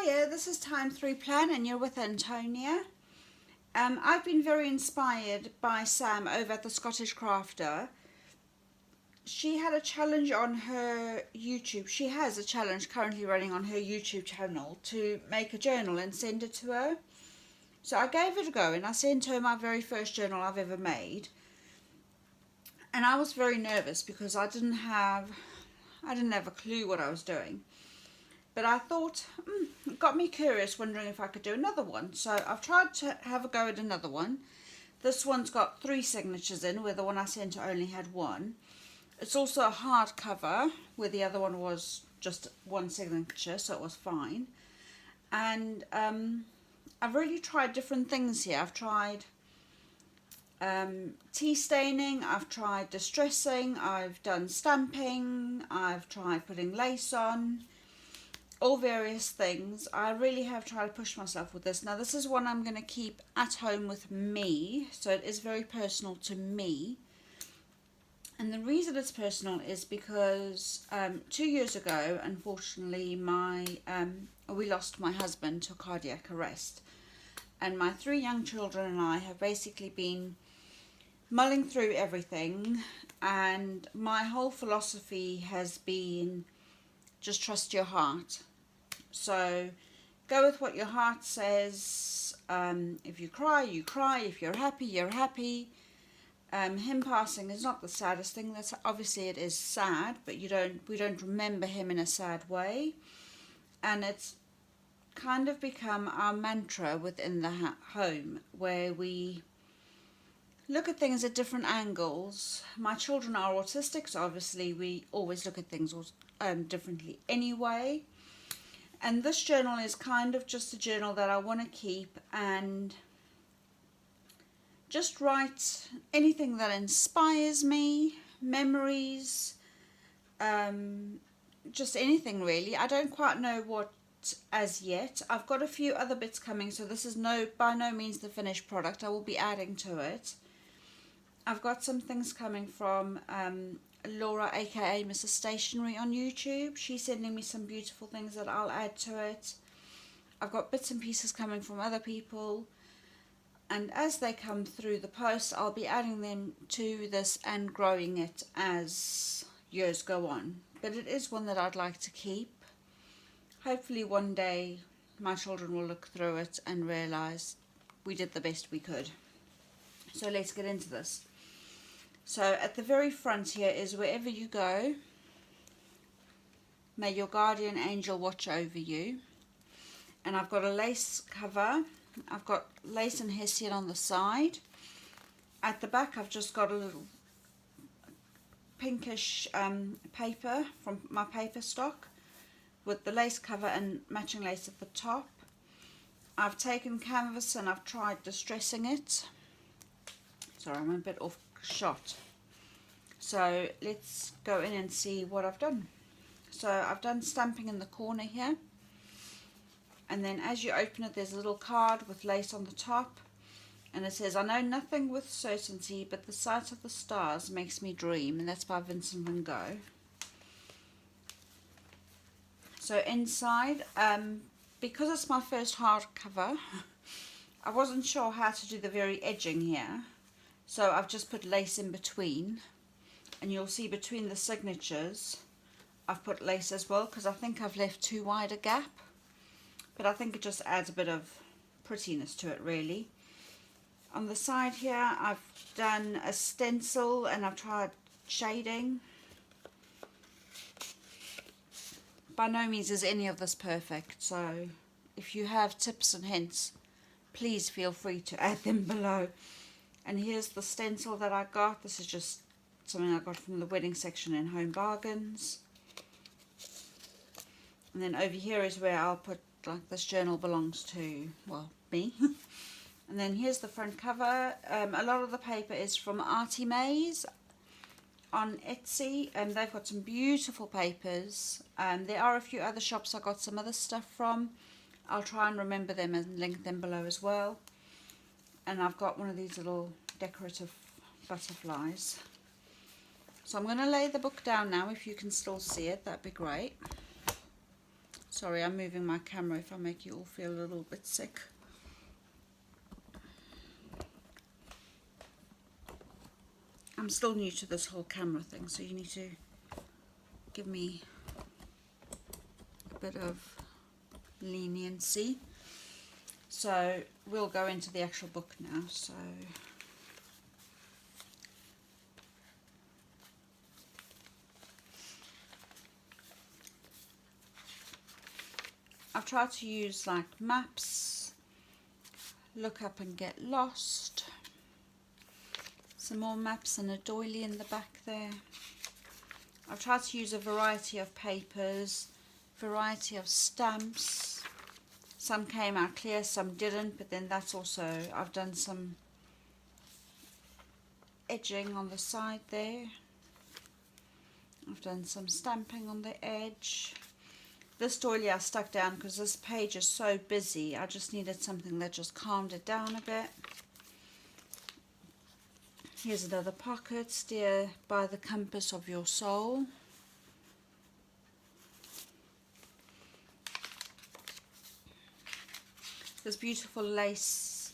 Hiya, this is Time 3 Plan and you're with Antonia. I've been very inspired by Sam over at the Scottish Crafter. She had a challenge on her YouTube. She has a challenge currently running on her YouTube channel to make a journal and send it to her. So I gave it a go and I sent her my very first journal I've ever made. And I was very nervous because I didn't have a clue what I was doing. But I thought, it got me curious, wondering if I could do another one. So I've tried to have a go at another one. This one's got 3 signatures in, where the one I sent her only had 1. It's also a hardcover, where the other one was just 1 signature, so it was fine. And I've really tried different things here. I've tried tea staining, I've tried distressing, I've done stamping, I've tried putting lace on. All various things. I really have tried to push myself with this. Now this is one I'm going to keep at home with me, so it is very personal to me. And the reason it's personal is because 2 years ago, unfortunately, we lost my husband to cardiac arrest, and my 3 young children and I have basically been mulling through everything, and my whole philosophy has been just trust your heart. So go with what your heart says. If you cry, you cry. If you're happy, you're happy. Him passing is not the saddest thing. That's obviously, it is sad, but we don't remember him in a sad way. And it's kind of become our mantra within the home, where we look at things at different angles. My children are autistic, so obviously we always look at things differently anyway. And this journal is kind of just a journal that I want to keep and just write anything that inspires me, memories, just anything really. I don't quite know what as yet. I've got a few other bits coming, so this is by no means the finished product. I will be adding to it. I've got some things coming from Laura, aka Mrs. Stationery on YouTube. She's sending me some beautiful things that I'll add to it. I've got bits and pieces coming from other people, and as they come through the post, I'll be adding them to this and growing it as years go on. But it is one that I'd like to keep. Hopefully one day my children will look through it and realise we did the best we could. So let's get into this. So at the very front here is, wherever you go, may your guardian angel watch over you. And I've got a lace cover. I've got lace and hessian on the side. At the back I've just got a little pinkish paper from my paper stock with the lace cover and matching lace at the top. I've taken canvas and I've tried distressing it. Sorry, I'm a bit off shot. So let's go in and see what I've done. So I've done stamping in the corner here, and then as you open it, there's a little card with lace on the top, and it says, "I know nothing with certainty, but the sight of the stars makes me dream," and that's by Vincent van Gogh. So inside, because it's my first hardcover, I wasn't sure how to do the very edging here. So I've just put lace in between, and you'll see between the signatures I've put lace as well, because I think I've left too wide a gap, but I think it just adds a bit of prettiness to it really. On the side here I've done a stencil and I've tried shading. By no means is any of this perfect, so if you have tips and hints, please feel free to add them below. And here's the stencil that I got. This is just something I got from the wedding section in Home Bargains. And then over here is where I'll put, like, this journal belongs to, well, me. And then here's the front cover. A lot of the paper is from Artie Mays on Etsy, and they've got some beautiful papers. There are a few other shops I got some other stuff from. I'll try and remember them and link them below as well. And I've got one of these little decorative butterflies. So I'm going to lay the book down now. If you can still see it, that'd be great. Sorry, I'm moving my camera if I make you all feel a little bit sick. I'm still new to this whole camera thing, so you need to give me a bit of leniency. So we'll go into the actual book now. So I've tried to use like maps, look up and get lost, some more maps and a doily in the back there. I've tried to use a variety of papers, variety of stamps. Some came out clear, some didn't, but then that's also, I've done some edging on the side there. I've done some stamping on the edge. This doily I stuck down because this page is so busy. I just needed something that just calmed it down a bit. Here's another pocket, steer by the compass of your soul. This beautiful lace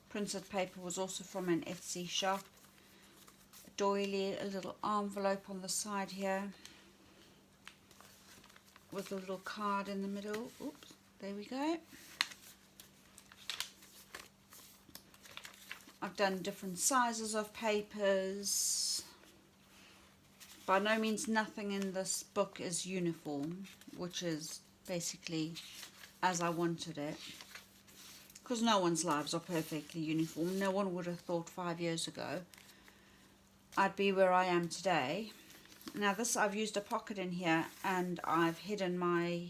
printed paper was also from an Etsy shop. A doily, a little envelope on the side here with a little card in the middle. Oops, there we go. I've done different sizes of papers. By no means nothing in this book is uniform, which is basically as I wanted it. Because no one's lives are perfectly uniform. No one would have thought 5 years ago I'd be where I am today. Now this, I've used a pocket in here and I've hidden my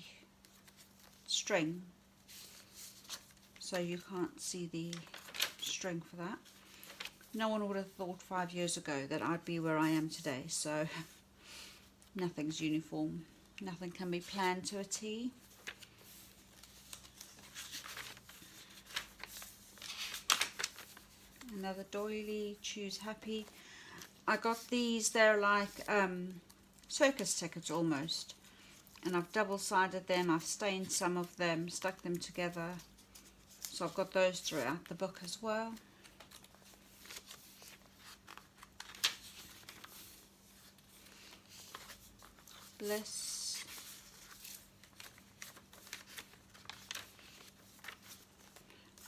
string, so you can't see the string for that. No one would have thought 5 years ago that I'd be where I am today, so nothing's uniform. Nothing can be planned to a T. Another doily, choose happy. I got these, they're like circus tickets almost, and I've double-sided them, I've stained some of them, stuck them together, so I've got those throughout the book as well. Bliss.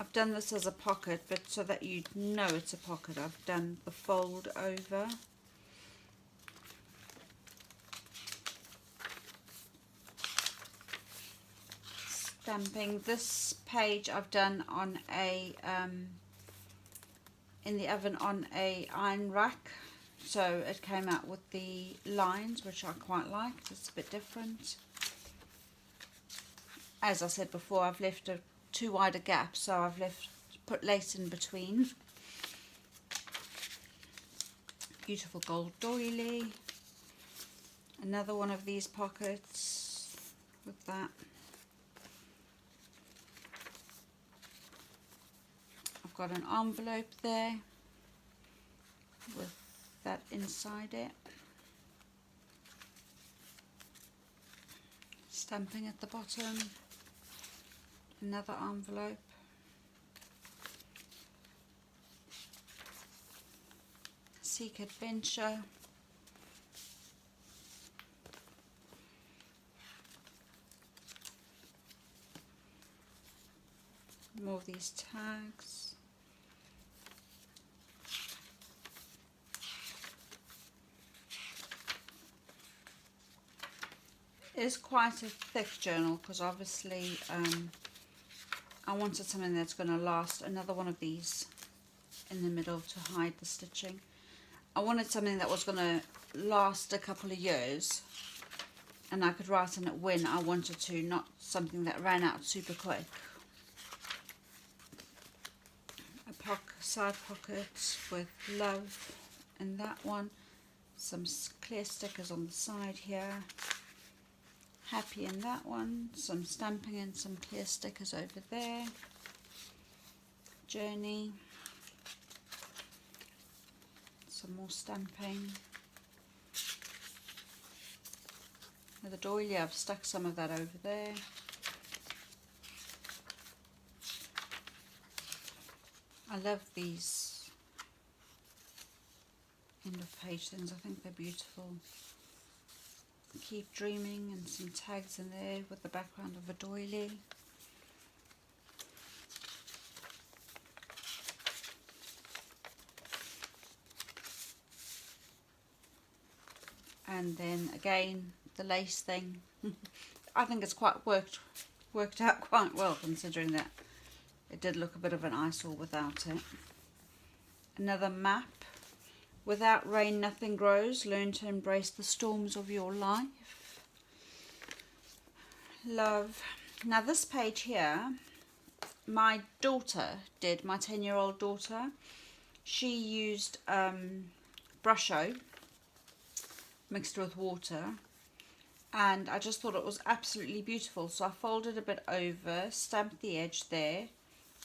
I've done this as a pocket, but so that you know it's a pocket, I've done the fold over. Stamping. This page I've done on a in the oven on a iron rack, so it came out with the lines, which I quite liked. It's a bit different. As I said before, I've left too wide a gap, so I've put lace in between. Beautiful gold doily. Another one of these pockets with that. I've got an envelope there with that inside it. Stamping at the bottom. Another envelope. Seek Adventure. More of these tags. It is quite a thick journal because obviously I wanted something that's going to last. Another one of these in the middle to hide the stitching. I wanted something that was going to last a couple of years and I could write in it when I wanted to, not something that ran out super quick. A side pocket with love in that one. Some clear stickers on the side here. Happy in that one, some stamping and some clear stickers over there. Journey, some more stamping. Now the doily, I've stuck some of that over there. I love these end of page things. I think they're beautiful. Keep dreaming, and some tags in there with the background of a doily. And then again the lace thing. I think it's quite worked out quite well, considering that it did look a bit of an eyesore without it. Another map. Without rain nothing grows. Learn to embrace the storms of your life. Love. Now this page here, my daughter did, my 10-year-old daughter. She used Brusho mixed with water, and I just thought it was absolutely beautiful. So I folded a bit over, stamped the edge there,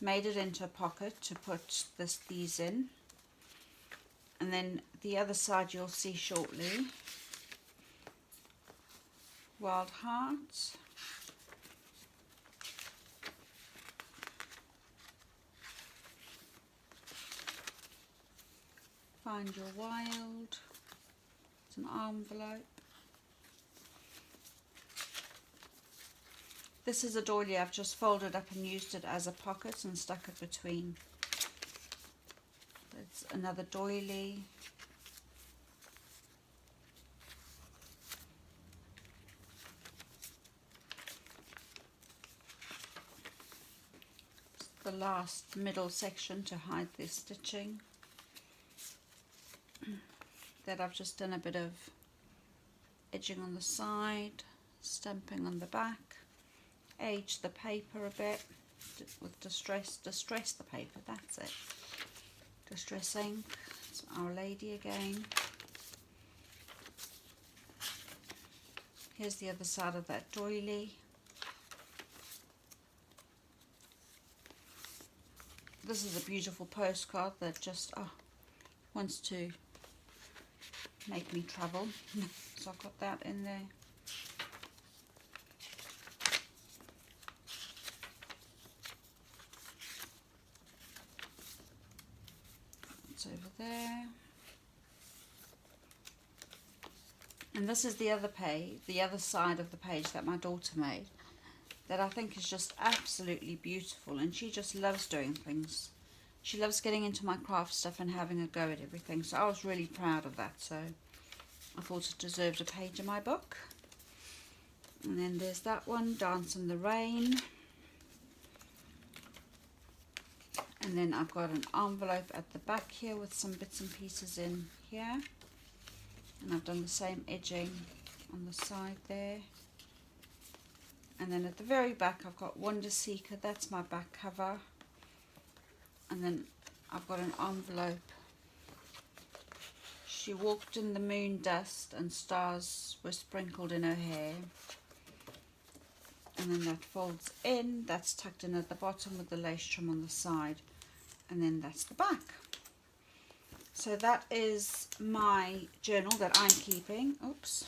made it into a pocket to put these in. And then the other side you'll see shortly. Wild Heart. Find Your Wild. It's an envelope. This is a doily I've just folded up and used it as a pocket and stuck it between. It's another doily. It's the last middle section to hide the stitching. That I've just done a bit of edging on the side, stamping on the back, aged the paper a bit with distress the paper, that's it. Distress ink. It's Our Lady again. Here's the other side of that doily. This is a beautiful postcard that just wants to make me travel. So I've got that in there. It's over there. And this is the other page, the other side of the page that my daughter made, that I think is just absolutely beautiful, and she just loves doing things. She loves getting into my craft stuff and having a go at everything, so I was really proud of that, so I thought it deserved a page in my book. And then there's that one, Dance in the Rain. And then I've got an envelope at the back here with some bits and pieces in here. And I've done the same edging on the side there. And then at the very back I've got Wonder Seeker, that's my back cover. And then I've got an envelope. She walked in the moon dust and stars were sprinkled in her hair. And then that folds in, that's tucked in at the bottom with the lace trim on the side. And then that's the back. So that is my journal that I'm keeping. Oops.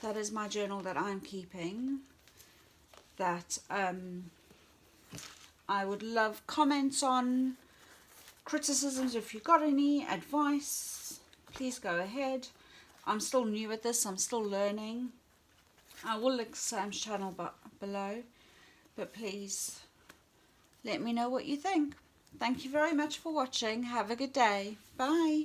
That is my journal that I'm keeping. That I would love comments on, criticisms if you've got any, advice. Please go ahead. I'm still new at this. I'm still learning. I will link Sam's channel below. But please let me know what you think. Thank you very much for watching. Have a good day. Bye.